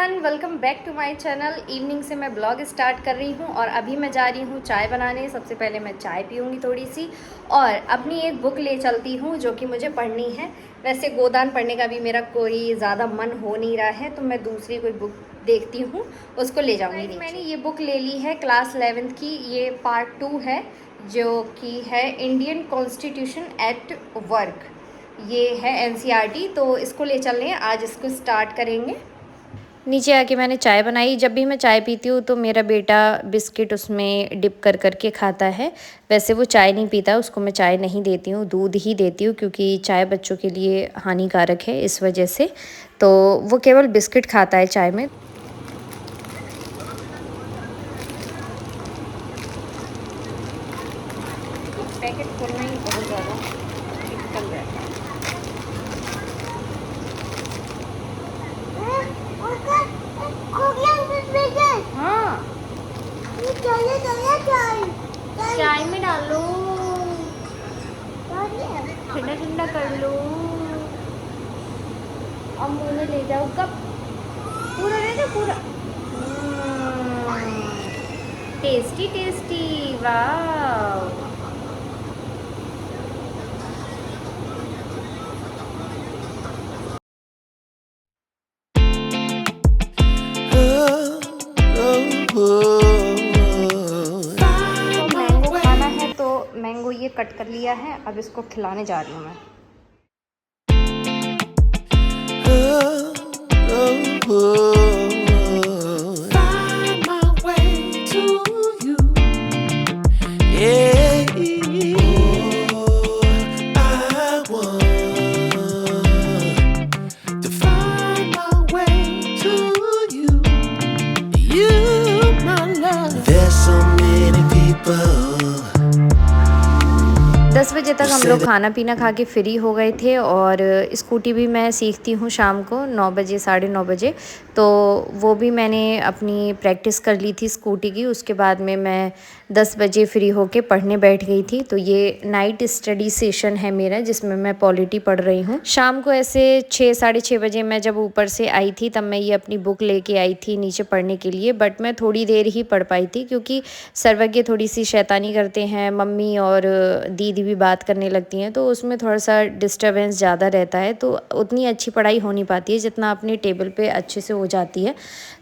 Everyone, welcome back to my channel. Evening से मैं blog start कर रही हूँ और अभी मैं जा रही हूँ चाय बनाने। सबसे पहले मैं चाय पीऊँगी थोड़ी सी और अपनी एक बुक ले चलती हूँ जो कि मुझे पढ़नी है। वैसे गोदान पढ़ने का भी मेरा कोई ज़्यादा मन हो नहीं रहा है, तो मैं दूसरी कोई बुक देखती हूँ, उसको ले जाऊँगी। मैंने ये बुक ले ली है क्लास 11th की, ये पार्ट 2 है जो कि है इंडियन कॉन्स्टिट्यूशन एट वर्क। ये है एनसीईआरटी, तो इसको ले चल रहे हैं, आज इसको स्टार्ट करेंगे। नीचे आके मैंने चाय बनाई। जब भी मैं चाय पीती हूँ तो मेरा बेटा बिस्किट उसमें डिप कर करके खाता है। वैसे वो चाय नहीं पीता, उसको मैं चाय नहीं देती हूँ, दूध ही देती हूँ क्योंकि चाय बच्चों के लिए हानिकारक है, इस वजह से। तो वो केवल बिस्किट खाता है चाय में। पैकेट खोलना ही बहुत ज़्यादा डिफिकल्ट रहता है। हाँ, चाय में डालो, ठंडा ठंडा कर लो और मुँह में ले जाओ। कब पूरा ले जाओ पूरा। टेस्टी टेस्टी, वाह। तो मैंगो खाना है तो मैंगो ये कट कर लिया है, अब इसको खिलाने जा रही हूँ मैं। There's so many people 10 बजे तक हम लोग खाना पीना खा के फ्री हो गए थे और स्कूटी भी मैं सीखती हूँ शाम को 9 बजे 9:30 बजे। तो वो भी मैंने अपनी प्रैक्टिस कर ली थी स्कूटी की। उसके बाद में मैं 10 बजे फ्री होके पढ़ने बैठ गई थी। तो ये नाइट स्टडी सेशन है मेरा, जिसमें मैं पॉलिटी पढ़ रही हूँ। शाम को ऐसे 6 साढ़े 6 बजे मैं जब ऊपर से आई थी तब मैं ये अपनी बुक लेके आई थी नीचे पढ़ने के लिए। बट मैं थोड़ी देर ही पढ़ पाई थी क्योंकि सर्वज्ञ थोड़ी सी शैतानी करते हैं, मम्मी और दीदी भी बात करने लगती हैं, तो उसमें थोड़ा सा डिस्टर्बेंस ज़्यादा रहता है। तो उतनी अच्छी पढ़ाई हो नहीं पाती है जितना अपने टेबल पे अच्छे से हो जाती है।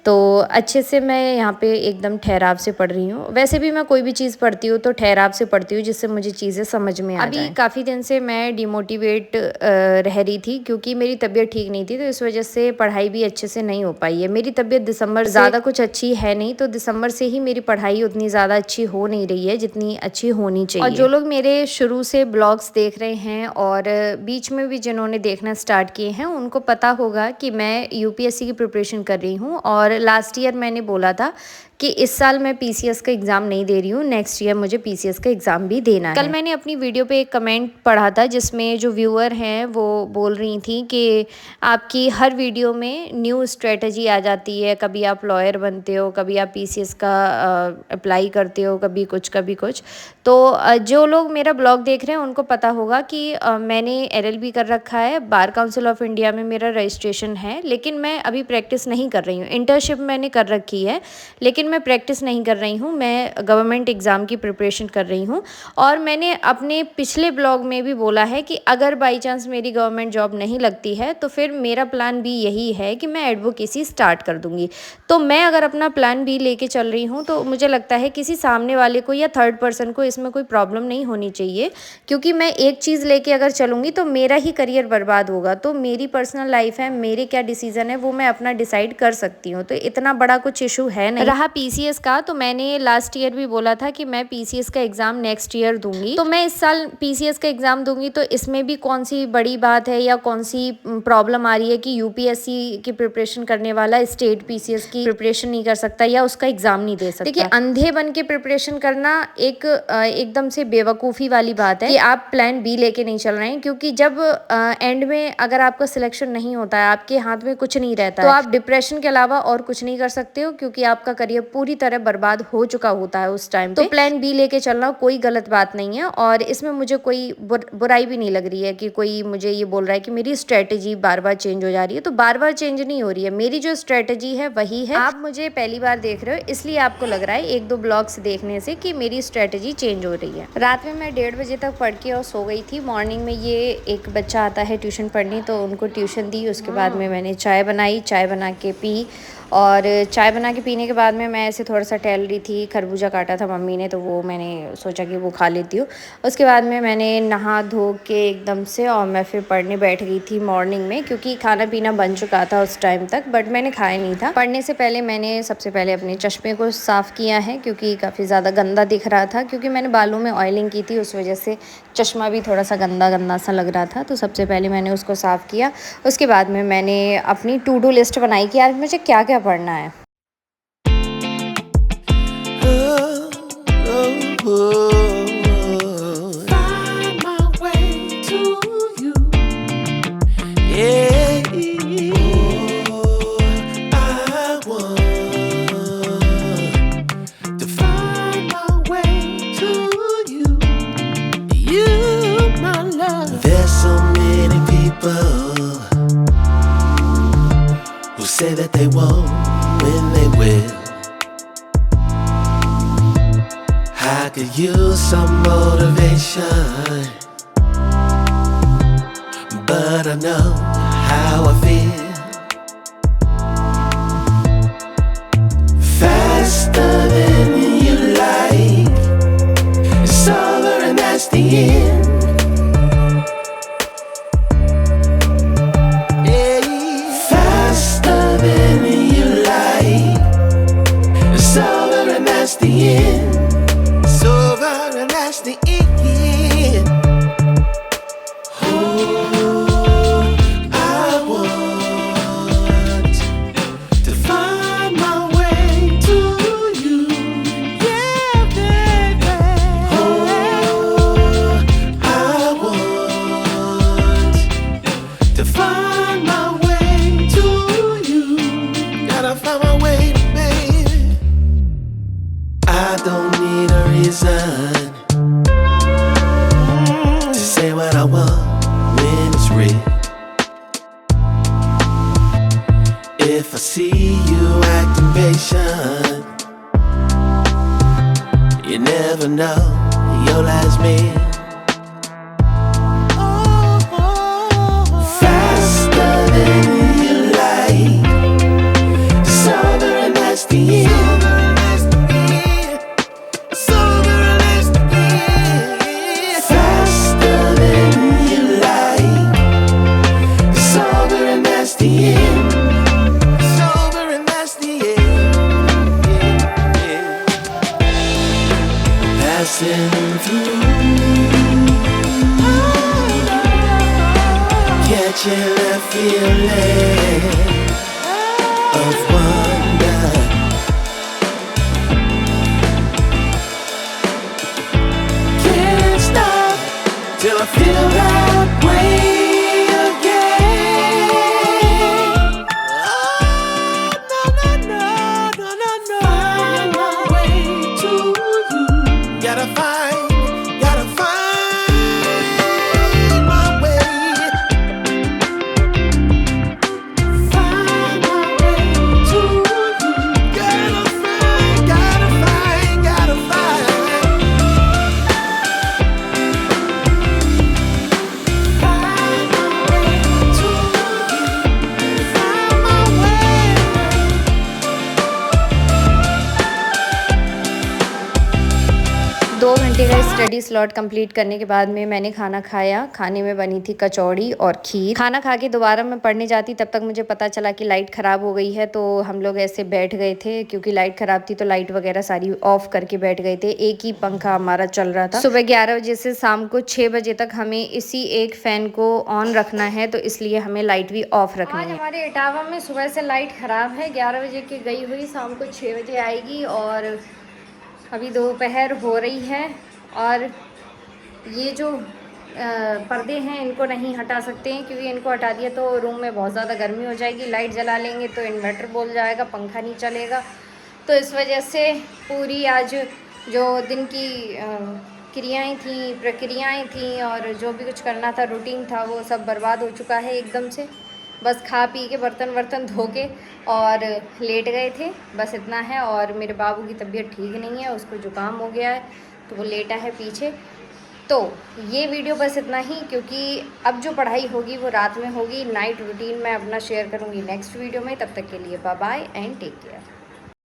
तो अच्छे से मैं यहाँ पे एकदम ठहराव से पढ़ रही हूँ। वैसे भी मैं कोई भी चीज़ पढ़ती हूँ तो ठहराव से पढ़ती हूँ, जिससे मुझे चीज़ें समझ में आ जाएं। अभी काफ़ी दिन से मैं डिमोटिवेट रह रही थी क्योंकि मेरी तबीयत ठीक नहीं थी, तो इस वजह से पढ़ाई भी अच्छे से नहीं हो पाई है। मेरी तबीयत दिसंबर ज़्यादा कुछ अच्छी है नहीं, तो दिसंबर से ही मेरी पढ़ाई उतनी ज़्यादा अच्छी हो नहीं रही है जितनी अच्छी होनी चाहिए। और जो लोग मेरे शुरू से ब्लॉग्स देख रहे हैं और बीच में भी जिन्होंने देखना स्टार्ट किए हैं, उनको पता होगा कि मैं यूपीएससी की प्रिपरेशन कर रही हूँ। और लास्ट ईयर मैंने बोला था कि इस साल मैं पीसीएस का एग्ज़ाम नहीं दे रही हूँ, नेक्स्ट ईयर मुझे पीसीएस का एग्ज़ाम भी देना है। कल मैंने अपनी वीडियो पे एक कमेंट पढ़ा था जिसमें जो व्यूअर हैं वो बोल रही थी कि आपकी हर वीडियो में न्यू स्ट्रेटजी आ जाती है, कभी आप लॉयर बनते हो, कभी आप पीसीएस का अप्लाई करते हो, कभी कुछ। तो जो लोग मेरा ब्लॉग देख रहे हैं उनको पता होगा कि मैंने एलएलबी कर रखा है, बार काउंसिल ऑफ इंडिया में मेरा रजिस्ट्रेशन है, लेकिन मैं अभी प्रैक्टिस नहीं कर रही हूँ। इंटर्नशिप मैंने कर रखी है लेकिन मैं प्रैक्टिस नहीं कर रही हूँ। मैं गवर्नमेंट एग्ज़ाम की प्रिपरेशन कर रही हूँ। और मैंने अपने पिछले ब्लॉग में भी बोला है कि अगर बाई चांस मेरी गवर्नमेंट जॉब नहीं लगती है तो फिर मेरा प्लान भी यही है कि मैं एडवोकेसी स्टार्ट कर दूँगी। तो मैं अगर अपना प्लान बी लेके चल रही हूँ तो मुझे लगता है किसी सामने वाले को या थर्ड पर्सन को इसमें कोई प्रॉब्लम नहीं होनी चाहिए, क्योंकि मैं एक चीज़ लेके अगर चलूँगी तो मेरा ही करियर बर्बाद होगा। तो मेरी पर्सनल लाइफ है, मेरे क्या डिसीज़न है वो मैं अपना डिसाइड कर सकती हूँ, तो इतना बड़ा कुछ इशू है नहीं। रहा पीसीएस का, तो मैंने लास्ट ईयर भी बोला था कि मैं पीसीएस का एग्ज़ाम नेक्स्ट ईयर दूंगी। तो मैं इस साल पीसीएस का एग्ज़ाम दूंगी, तो इसमें भी कौन सी बड़ी बात है या कौन सी प्रॉब्लम आ रही है कि यूपीएससी की प्रिपरेशन करने वाला स्टेट पीसीएस की प्रिपरेशन नहीं कर सकता या उसका एग्ज़ाम नहीं दे सकता। देखिए, अंधे बन के प्रिपरेशन करना एकदम से बेवकूफ़ी वाली बात है कि आप प्लान बी लेके नहीं चल रहे हैं, क्योंकि जब एंड में अगर आपका सिलेक्शन नहीं होता है, आपके हाथ में कुछ नहीं रहता तो आप डिप्रेशन के अलावा और कुछ नहीं कर सकते हो, क्योंकि आपका करियर पूरी तरह बर्बाद हो चुका होता है उस टाइम पे, तो प्लान बी लेके चलना कोई गलत बात नहीं है। और इसमें मुझे कोई बुराई भी नहीं लग रही है कि कोई मुझे ये बोल रहा है कि मेरी स्ट्रेटेजी बार बार चेंज हो जा रही है। तो बार बार चेंज नहीं हो रही है, मेरी जो स्ट्रेटेजी है वही है। आप मुझे पहली बार देख रहे हो इसलिए आपको लग रहा है 1-2 ब्लॉग्स देखने से कि मेरी स्ट्रेटेजी चेंज हो रही है। रात में मैं 1:30 बजे तक पढ़ के और सो गई थी। मॉर्निंग में ये एक बच्चा आता है ट्यूशन पढ़ने, तो उनको ट्यूशन दी। उसके बाद में मैंने चाय बनाई, चाय बना के पी, और चाय बना के पीने के बाद में मैं ऐसे थोड़ा सा टहल रही थी। खरबूजा काटा था मम्मी ने, तो वो मैंने सोचा कि वो खा लेती हूँ। उसके बाद में मैंने नहा धो के एकदम से और मैं फिर पढ़ने बैठ गई थी मॉर्निंग में, क्योंकि खाना पीना बन चुका था उस टाइम तक, बट मैंने खाया नहीं था। पढ़ने से पहले मैंने सबसे पहले अपने चश्मे को साफ़ किया है, क्योंकि काफ़ी ज़्यादा गंदा दिख रहा था, क्योंकि मैंने बालों में ऑयलिंग की थी, उस वजह से चश्मा भी थोड़ा सा गंदा गंदा सा लग रहा था। तो सबसे पहले मैंने उसको साफ़ किया। उसके बाद में मैंने अपनी टू डू लिस्ट बनाई कि आज मुझे क्या क्या पढ़ना है। Find my way to you. Yeah. I want to find my way to you. You, my love. There's so many people who say that they won't when they will. I could use some motivation, but I know how I feel. Faster than you like, it's over and that's the end. Faster than you like, it's over and that's the end. It's over and that's the end. Oh, I want to find my way to you. Yeah, baby. Oh, I want to find my way to you. Gotta find my way, baby. I don't need a reason to say what I want when it's real. If I see you acting patient, you never know your last meal. Faster than you like, it's over and that's the end. Passing through, catching a feeling of wonder. Can't stop till I feel that way again. Oh, no, no, no, no, no, no. Find my way to you. Gotta find my way. Find my way to you. Gotta find. Find my way to you. Find my way. 2 घंटे का study slot complete करने के बाद में मैंने खाना खाया। खाने में बनी थी कचौड़ी और खीर। खाना खा के दोबारा मैं पढ़ने जाती तब तक मुझे पता चला कि लाइट ख़राब हो गई है, तो हम लोग ऐसे बैठ गए थे, क्योंकि लाइट ख़राब थी तो लाइट वगैरह सारी ऑफ करके बैठ गए थे। एक ही पंखा हमारा चल रहा था। सुबह 11 बजे से शाम को 6 बजे तक हमें इसी एक फ़ैन को ऑन रखना है, तो इसलिए हमें लाइट भी ऑफ रखनी है। हमारे इटावा में सुबह से लाइट ख़राब है। 11 बजे की गई हुई, शाम को 6 बजे आएगी, और अभी दोपहर हो रही है। और ये जो पर्दे हैं इनको नहीं हटा सकते हैं, क्योंकि इनको हटा दिया तो रूम में बहुत ज़्यादा गर्मी हो जाएगी। लाइट जला लेंगे तो इन्वर्टर बोल जाएगा, पंखा नहीं चलेगा। तो इस वजह से पूरी आज जो दिन की क्रियाएं थी, प्रक्रियाएं थी और जो भी कुछ करना था, रूटीन था, वो सब बर्बाद हो चुका है एकदम से। बस खा पी के बर्तन वर्तन धो के और लेट गए थे, बस इतना है। और मेरे बाबू की तबीयत ठीक नहीं है, उसको ज़ुकाम हो गया है तो वो लेटा है पीछे। तो ये वीडियो बस इतना ही, क्योंकि अब जो पढ़ाई होगी वो रात में होगी। नाइट रूटीन मैं अपना शेयर करूँगी नेक्स्ट वीडियो में। तब तक के लिए bye bye and take care.